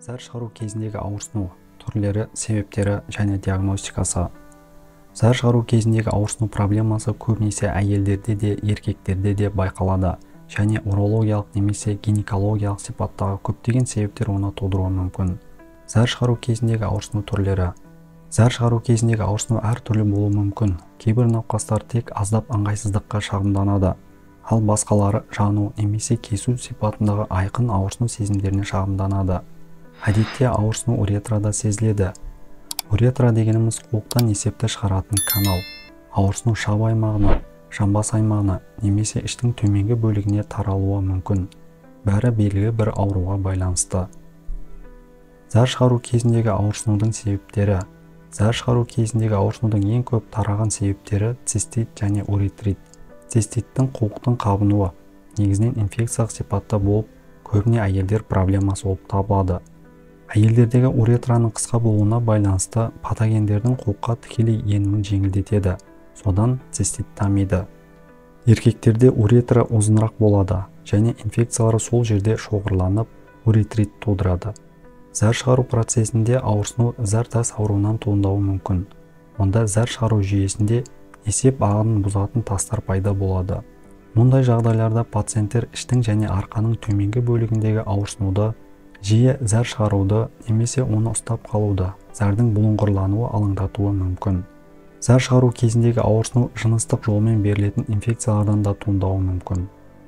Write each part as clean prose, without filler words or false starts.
Зар шығару кезіндегі ауырсыну түрлері, себептері және диагностикасы. Зар шығару кезіндегі ауырсыну проблемасы көбінесе әйелдерде де, еркектерде де байқалады және урологиялық немесе гинекологиялық сипаттағы көптеген себептер оны тудыруы мүмкін. Зар шығару кезіндегі ауырсыну түрлері. Зар шығару кезіндегі ауырсыну әртүрлі болуы мүмкін. Кейбір науқастар тек аздап ыңғайсыздыққа шағымданады, ал басқалары жану немесе кесу сипатындағы айқын ауырсыну сезімдеріне шағымданады. Әдетте ауырсыну уретрада сезіледі. Уретра дегеніміз қуықтан несепті шығаратын канал. Ауырсыну шап аймағына, жамбас аймағына немесе іштің төменгі бөлігіне таралуы мүмкін. Бәрі белгілі бір ауруға байланысты. Зар шығару кезіндегі ауырсынудың себептері. Зар шығару кезіндегі ауырсынудың ең көп тараған себептері цистит және уретрит. Циститтің қуықтың қабынуы негізінен инфекциялық сипатта болып, көбіне әйелдер проблемасы болып табылады. Әйелдердегі уретраның қысқа болуына байланысты патогендердің қуыққа тікелей енуін жеңілдетеді, содан цистит дамиды. Еркектерде уретра ұзынырақ болады және инфекциялары сол жерде шоғырланып, уретрит тудырады. Зар шығару процесінде ауырсыну зар тас ауруынан туындауы мүмкін. Онда зар шығару жүйесінде несеп ағынын бұзатын тастар пайда болады. Мұндай жағдайларда пациенттер іштің және арқаның төменгі бөлігіндегі ауырсынуды, жиі зар шығаруды немесе оны ұстап қалуды, зардың бұлыңғырлануы алаңдатуы мүмкін. Зар шығару кезіндегі ауырсыну жыныстық жолмен берілетін инфекциялардан да туындауы мүмкін.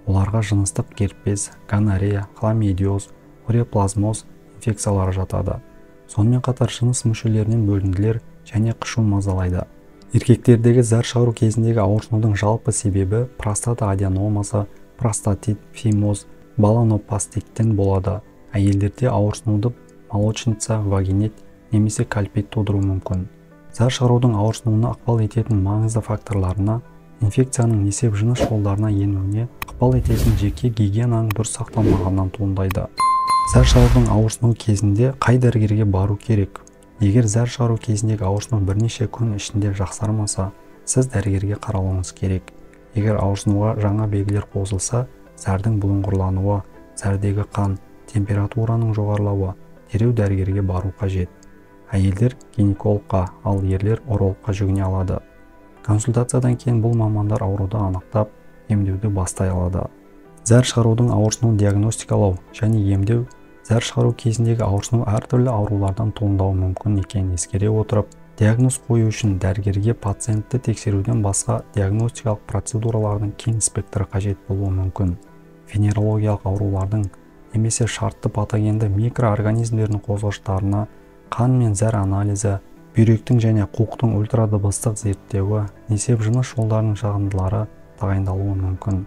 Оларға жыныстық герпес, гонорея, хламидиоз, уреплазмоз инфекциялары жатады. Сонымен қатар жыныс мүшелерінен бөлінділер және қышу мазалайды. Еркектердегі зар шығару кезіндегі ауырсынудың жалпы себебі простата аденомасы, простатит, фимоз, баланопаститтен болады. Әйелдерде ауырсынуды молочница, вагинит немесе кальпит тудыруы мүмкін. Зар шығарудың ауырсынуына ықпал ететін маңызды факторларына инфекцияның несеп жыныс жолдарына енуіне ықпал ететін жеке гигиенаның дұрыс сақталмағанынан туындайды. Зар шығарудың ауырсынуы кезінде қай дәрігерге бару керек? Егер зар шығару кезіндегі ауырсыну бірнеше күн ішінде жақсармаса, сіз дәрігерге қаралуыңыз керек. Егер ауырсынуға жаңа белгілер қосылса, зардың бұлыңғырлануы, зәрдегі қан, температураның жоғарылауы, дереу дәрігерге бару қажет. Әйелдер гинекологқа, ал ерлер урологқа жүгіне алады. Консультациядан кейін бұл мамандар ауруды анықтап, емдеуді бастай алады. Зар шығарудың ауырсынуын диагностикалау және емдеу. Зар шығару кезіндегі ауырсыну әртүрлі аурулардан туындауы мүмкін екенін ескере отырып, диагноз қою үшін дәрігерге пациентті тексеруден басқа диагностикалық процедуралардың кең спектрі қажет болуы мүмкін. Венерологиялық аурулардың немесе шартты патогенді микроорганизмдердің қозғағыштарына қан мен зәр анализі, бүйректің және қуықтың ультрадыбыстық зерттеуі, несеп жыныс жолдарының жағындылары тағайындалуы мүмкін.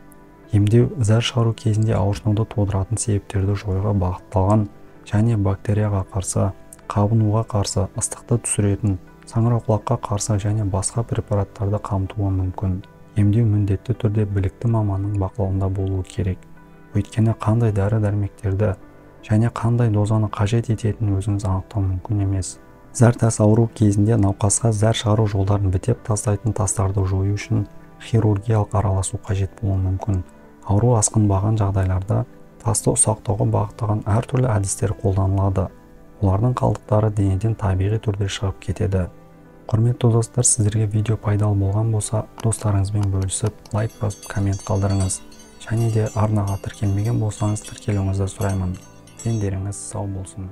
Емдеу зар шығару кезінде ауырсынуды тудыратын себептерді жоюға бағытталған және бактерияға қарсы, қабынуға қарсы, ыстықты түсіретін, саңырауқұлаққа қарсы және басқа препараттарды қамтуы мүмкін. Емдеу міндетті түрде білікті маманның бақылауында болуы керек. Өйткені қандай дәрі-дәрмектерді және қандай дозаны қажет ететінін өзіңіз анықтау мүмкін емес. Зар тас ауру кезінде науқасқа зар шығару жолдарын бітеп тастайтын тастарды жою үшін хирургиялық араласу қажет болуы мүмкін. Ауру асқынбаған жағдайларда тасты ұсақтауға бағытталған әртүрлі әдістер қолданылады. Олардың қалдықтары денеден табиғи түрде шығып кетеді. Құрметті достар, сіздерге видео пайдалы болған болса, достарыңызбен бөлісіп, лайк басып, коммент қалдырыңыз. Және де арнаға тіркелмеген болсаңыз, тіркелуіңізді сұраймын. Дендеріңіз сау болсын.